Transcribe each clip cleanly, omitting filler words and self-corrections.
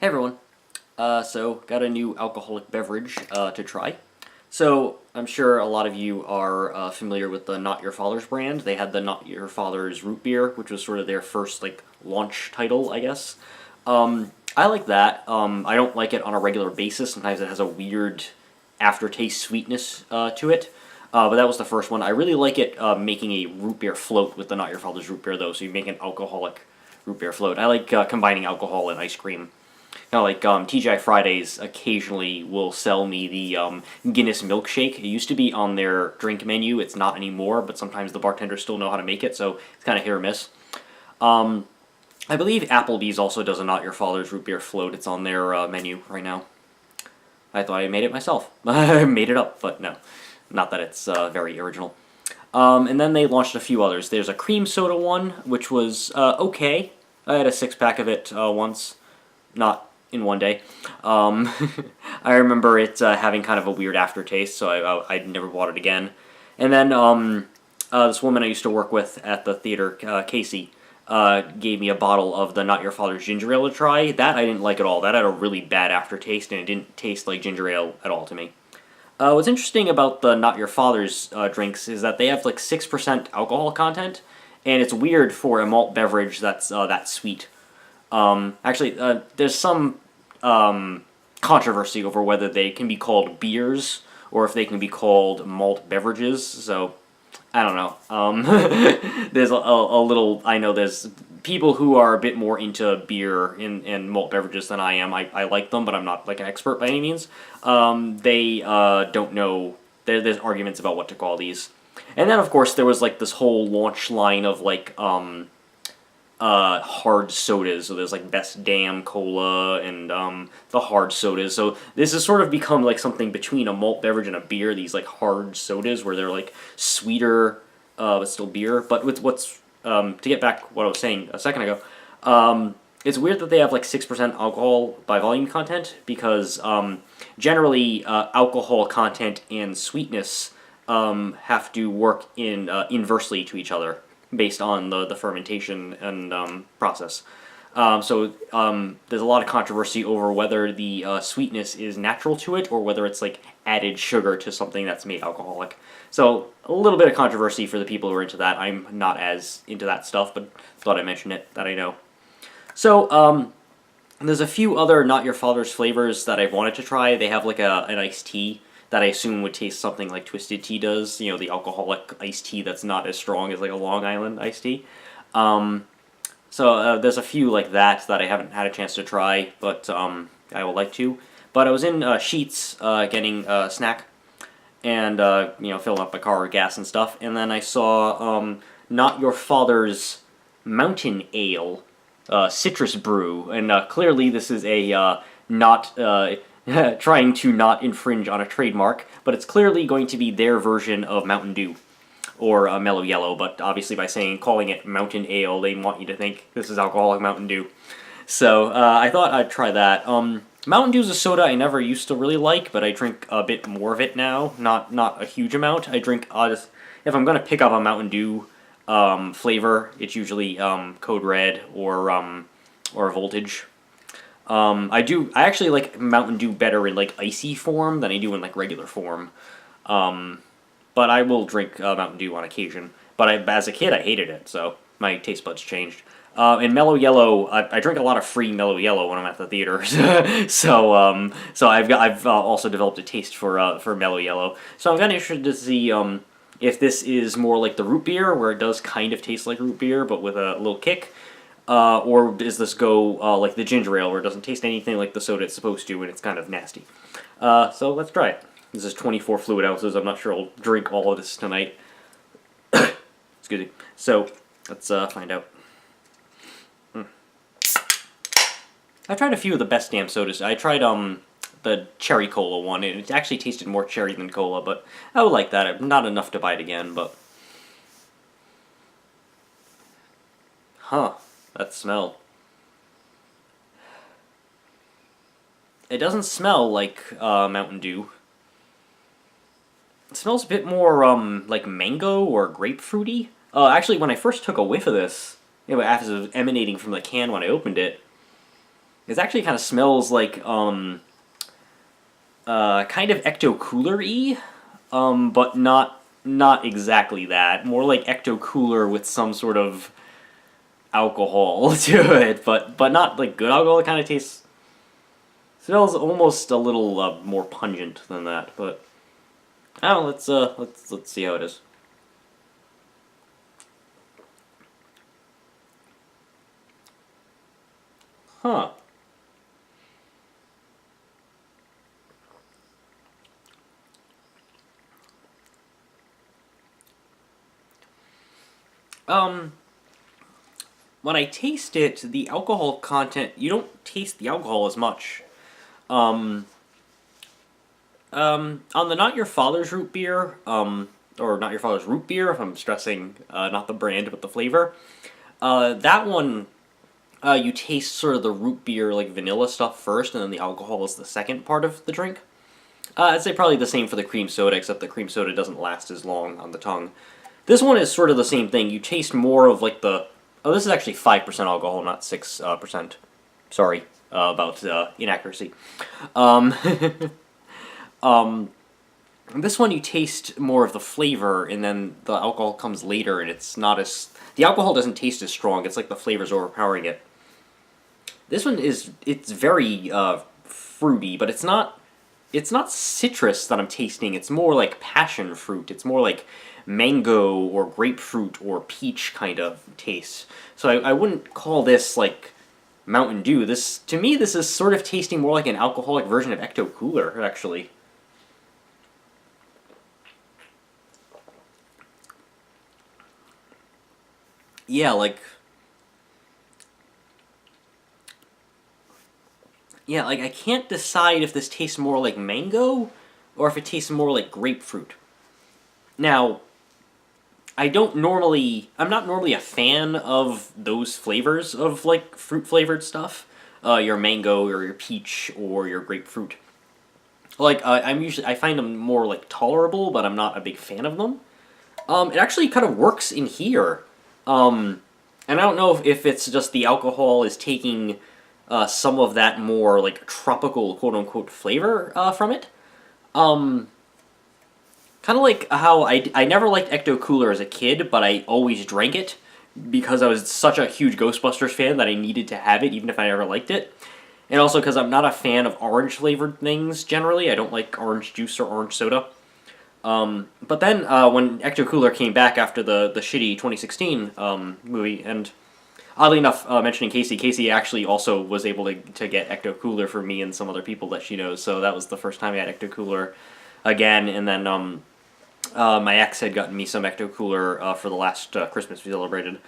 Hey everyone. So got a new alcoholic beverage to try. So I'm sure a lot of you are familiar with the Not Your Father's brand. They had the Not Your Father's root beer, which was sort of their first like launch title, I guess. I like that. I don't like it on a regular basis. Sometimes it has a weird aftertaste sweetness to it. But that was the first one. I really like it making a root beer float with the Not Your Father's root beer, though. So you make an alcoholic root beer float. I like combining alcohol and ice cream. Kind of like TGI Fridays occasionally will sell me the Guinness milkshake. It used to be on their drink menu. It's not anymore, but sometimes the bartenders still know how to make it, so it's kind of hit or miss. I believe Applebee's also does a Not Your Father's root beer float. It's on their menu right now. I thought I made it myself. I made it up, but no. Not that it's very original. And then they launched a few others. There's a cream soda one, which was okay. I had a six-pack of it once. Not in one day. I remember it having kind of a weird aftertaste, so I never bought it again. And then this woman I used to work with at the theater, Casey, gave me a bottle of the Not Your Father's ginger ale to try. That I didn't like at all. That had a really bad aftertaste, and it didn't taste like ginger ale at all to me. What's interesting about the Not Your Father's drinks is that they have like 6% alcohol content, and it's weird for a malt beverage that's that sweet. Actually, there's some controversy over whether they can be called beers or if they can be called malt beverages, so I don't know. There's a little, I know there's people who are a bit more into beer and malt beverages than I am. I like them, but I'm not like an expert by any means. They don't know, there's arguments about what to call these. And then, of course, there was like this whole launch line of like hard sodas. So there's like Best Damn Cola and the hard sodas. So this has sort of become like something between a malt beverage and a beer. These like hard sodas where they're like sweeter, but still beer. But with what's to get back what I was saying a second ago, it's weird that they have like 6% alcohol by volume content because generally alcohol content and sweetness have to work in inversely to each other, based on the fermentation and process. So there's a lot of controversy over whether the sweetness is natural to it or whether it's like added sugar to something that's made alcoholic. So a little bit of controversy for the people who are into that. I'm not as into that stuff, but thought I'd mention it, that I know. So there's a few other Not Your Father's flavors that I've wanted to try. They have like an iced tea that I assume would taste something like Twisted Tea does, you know, the alcoholic iced tea that's not as strong as like a Long Island iced tea. So there's a few like that I haven't had a chance to try, but I would like to. But I was in Sheetz getting a snack and, filling up my car with gas and stuff, and then I saw Not Your Father's Mountain Ale citrus brew, and clearly this is a not... trying to not infringe on a trademark, but it's clearly going to be their version of Mountain Dew, or Mellow Yellow, but obviously by calling it Mountain Ale, they want you to think this is alcoholic Mountain Dew. So I thought I'd try that. Mountain Dew is a soda I never used to really like, but I drink a bit more of it now, not a huge amount. I drink, if I'm going to pick up a Mountain Dew flavor, it's usually Code Red or Voltage. I actually like Mountain Dew better in like icy form than I do in like regular form. But I will drink Mountain Dew on occasion. But as a kid, I hated it, so my taste buds changed. In Mellow Yellow, I drink a lot of free Mellow Yellow when I'm at the theater, so I've also developed a taste for Mellow Yellow. So I'm kind of interested to see if this is more like the root beer, where it does kind of taste like root beer, but with a little kick. Or does this go like the ginger ale, where it doesn't taste anything like the soda it's supposed to, and it's kind of nasty? So let's try it. This is 24 fluid ounces. I'm not sure I'll drink all of this tonight. Excuse me. So let's find out. I tried a few of the Best Damn sodas. I tried the cherry cola one, and it actually tasted more cherry than cola, but I would like that. Not enough to buy it again, but that smell. It doesn't smell like Mountain Dew. It smells a bit more like mango or grapefruity. Actually, when I first took a whiff of this, after it was emanating from the can when I opened it, It actually kind of smells like kind of ecto cooler-y, but not exactly that. More like ecto cooler with some sort of alcohol to it, but not like good alcohol. It kind of tastes smells almost a little more pungent than that. But I don't know. Let's see how it is. Huh. Um, when I taste it, the alcohol content, you don't taste the alcohol as much. Um, on the Not Your Father's root beer, or Not Your Father's root beer, if I'm stressing not the brand but the flavor, that one, you taste sort of the root beer, like vanilla stuff first, and then the alcohol is the second part of the drink. I'd say probably the same for the cream soda, except the cream soda doesn't last as long on the tongue. This one is sort of the same thing. You taste more of like the... Oh, this is actually 5% alcohol, not 6%. Sorry about inaccuracy. Um, this one you taste more of the flavor, and then the alcohol comes later, and it's not as... The alcohol doesn't taste as strong. It's like the flavor's overpowering it. This one is... It's very fruity, but it's not citrus that I'm tasting. It's more like passion fruit. It's more like mango or grapefruit or peach kind of taste. So I wouldn't call this like Mountain Dew. To me, this is sort of tasting more like an alcoholic version of Ecto Cooler, actually. Yeah, like... Yeah, like I can't decide if this tastes more like mango or if it tastes more like grapefruit. Now, I'm not normally a fan of those flavors of, like, fruit-flavored stuff. Your mango, or your peach, or your grapefruit. Like, I find them more, like, tolerable, but I'm not a big fan of them. It actually kind of works in here. And I don't know if it's just the alcohol is taking some of that more, like, tropical, quote-unquote, flavor from it. Kind of like how I never liked Ecto Cooler as a kid, but I always drank it because I was such a huge Ghostbusters fan that I needed to have it even if I never liked it. And also because I'm not a fan of orange-flavored things, generally. I don't like orange juice or orange soda. But then when Ecto Cooler came back after the shitty 2016 movie, and oddly enough, mentioning Casey actually also was able to get Ecto Cooler for me and some other people that she knows, so that was the first time I had Ecto Cooler again, and then my ex had gotten me some Ecto Cooler for the last Christmas we celebrated.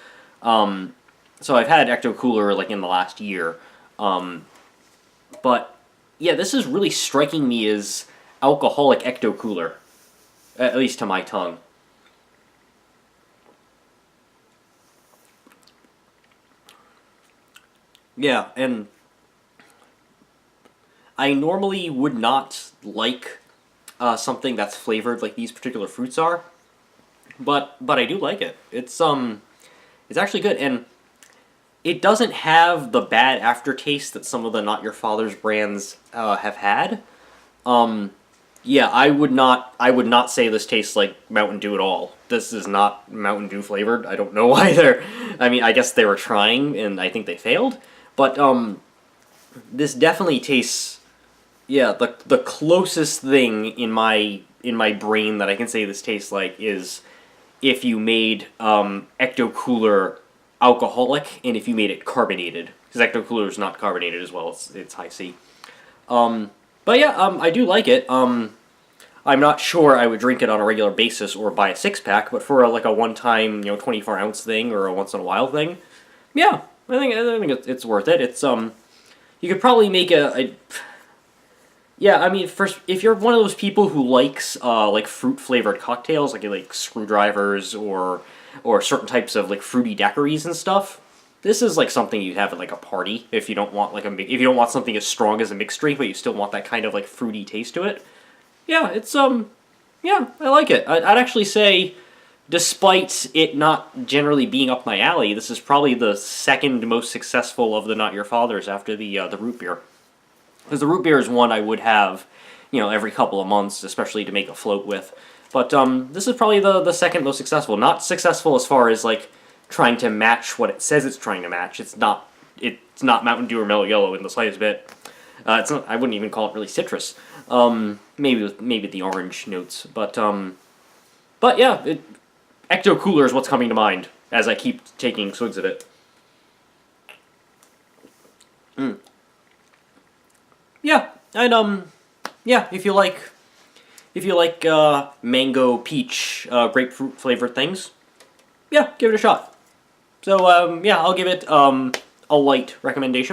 So I've had Ecto Cooler like in the last year. But yeah, this is really striking me as alcoholic Ecto Cooler, at least to my tongue. Yeah, and I normally would not like something that's flavored like these particular fruits are, but I do like it. It's actually good, and it doesn't have the bad aftertaste that some of the Not Your Father's brands have had. Yeah, I would not say this tastes like Mountain Dew at all. This is not Mountain Dew flavored. I don't know why they're... I mean, I guess they were trying, and I think they failed. But, this definitely tastes... Yeah, the closest thing in my brain that I can say this tastes like is if you made Ecto Cooler alcoholic, and if you made it carbonated. Because Ecto Cooler is not carbonated as well, it's high C. But yeah, I do like it. I'm not sure I would drink it on a regular basis or buy a six-pack, but for like a one-time, 24-ounce thing or a once-in-a-while thing, yeah, I think it's worth it. It's you could probably make yeah, I mean, first, if you're one of those people who likes like fruit-flavored cocktails, like screwdrivers or certain types of like fruity daiquiris and stuff, this is like something you'd have at like a party if you don't want if you don't want something as strong as a mixed drink, but you still want that kind of like fruity taste to it. Yeah, it's yeah, I like it. I'd actually say despite it not generally being up my alley, this is probably the second most successful of the Not Your Fathers after the root beer. Because the root beer is one I would have, every couple of months, especially to make a float with. But this is probably the second most successful. Not successful as far as like trying to match what it says it's trying to match. It's not Mountain Dew or Mellow Yellow in the slightest bit. It's not. I wouldn't even call it really citrus. Maybe the orange notes, but yeah, Ecto Cooler is what's coming to mind as I keep taking swigs of it. Yeah, and yeah, if you like mango, peach, grapefruit flavored things, yeah, give it a shot. So yeah, I'll give it a light recommendation.